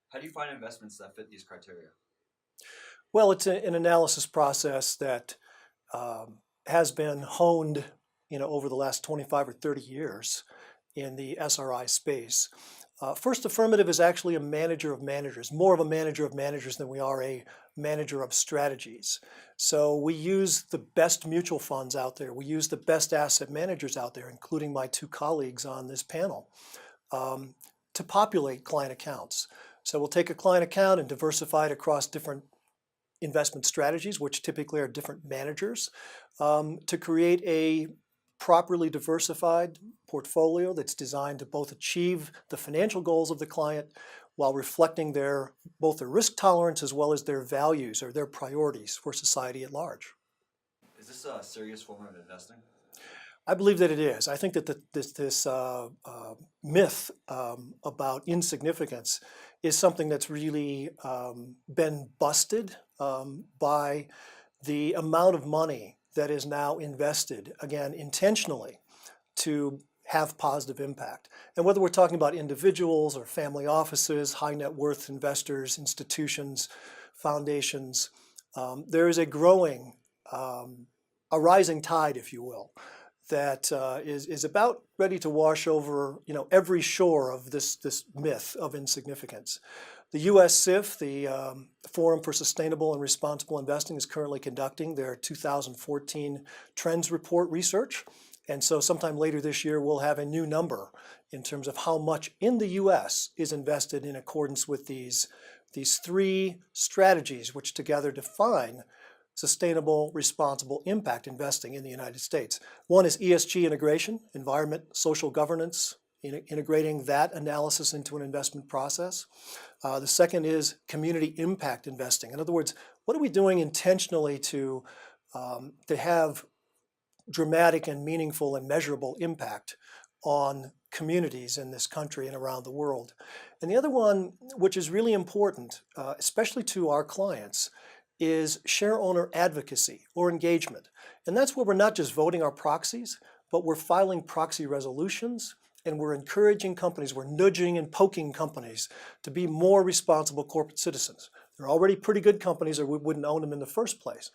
How do you find investments that fit these criteria? Well, it's an analysis process that has been honed, over the last 25 or 30 years in the SRI space. First Affirmative is actually a manager of managers, more of a manager of managers than we are a manager of strategies. So we use the best mutual funds out there. We use the best asset managers out there, including my two colleagues on this panel, um, to populate client accounts. So we'll take a client account and diversify it across different investment strategies, which typically are different managers, to create a properly diversified portfolio that's designed to both achieve the financial goals of the client while reflecting both their risk tolerance as well as their values or their priorities for society at large. Is this a serious form of investing? I believe that it is. I think that this myth about insignificance is something that's really been busted by the amount of money that is now invested, again, intentionally to have positive impact. And whether we're talking about individuals or family offices, high net worth investors, institutions, foundations, there is a rising tide, if you will, that is about ready to wash over, every shore of this myth of insignificance. The U.S. SIF, the Forum for Sustainable and Responsible Investing, is currently conducting their 2014 Trends Report research. And so sometime later this year, we'll have a new number in terms of how much in the U.S. is invested in accordance with these three strategies, which together define sustainable, responsible impact investing in the United States. One is ESG integration, environment, social governance, integrating that analysis into an investment process. The second is community impact investing. In other words, what are we doing intentionally to have dramatic and meaningful and measurable impact on communities in this country and around the world? And the other one, which is really important, especially to our clients, is share owner advocacy or engagement. And that's where we're not just voting our proxies, but we're filing proxy resolutions and we're encouraging companies, we're nudging and poking companies to be more responsible corporate citizens. They're already pretty good companies or we wouldn't own them in the first place.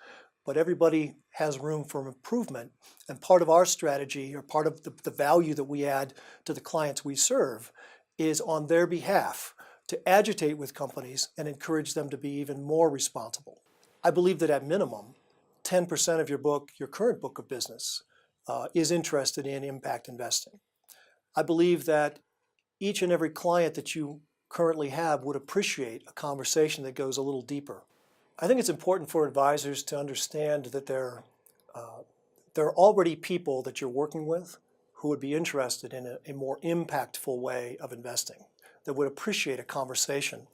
But everybody has room for improvement. And part of our strategy or part of the value that we add to the clients we serve is on their behalf to agitate with companies and encourage them to be even more responsible. I believe that at minimum, 10% of your current book of business, is interested in impact investing. I believe that each and every client that you currently have would appreciate a conversation that goes a little deeper. I think it's important for advisors to understand that there are already people that you're working with who would be interested in a more impactful way of investing, that would appreciate a conversation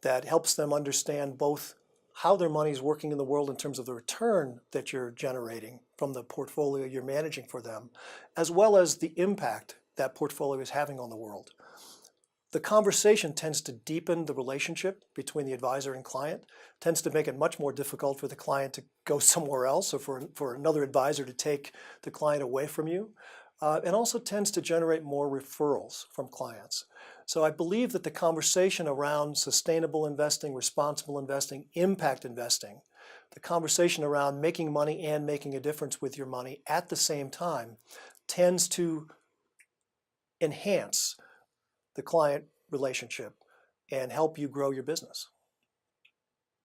that helps them understand both how their money is working in the world in terms of the return that you're generating from the portfolio you're managing for them, as well as the impact that portfolio is having on the world. The conversation tends to deepen the relationship between the advisor and client, tends to make it much more difficult for the client to go somewhere else or for another advisor to take the client away from you, and also tends to generate more referrals from clients. So I believe that the conversation around sustainable investing, responsible investing, impact investing, the conversation around making money and making a difference with your money at the same time tends to enhance the client relationship and help you grow your business.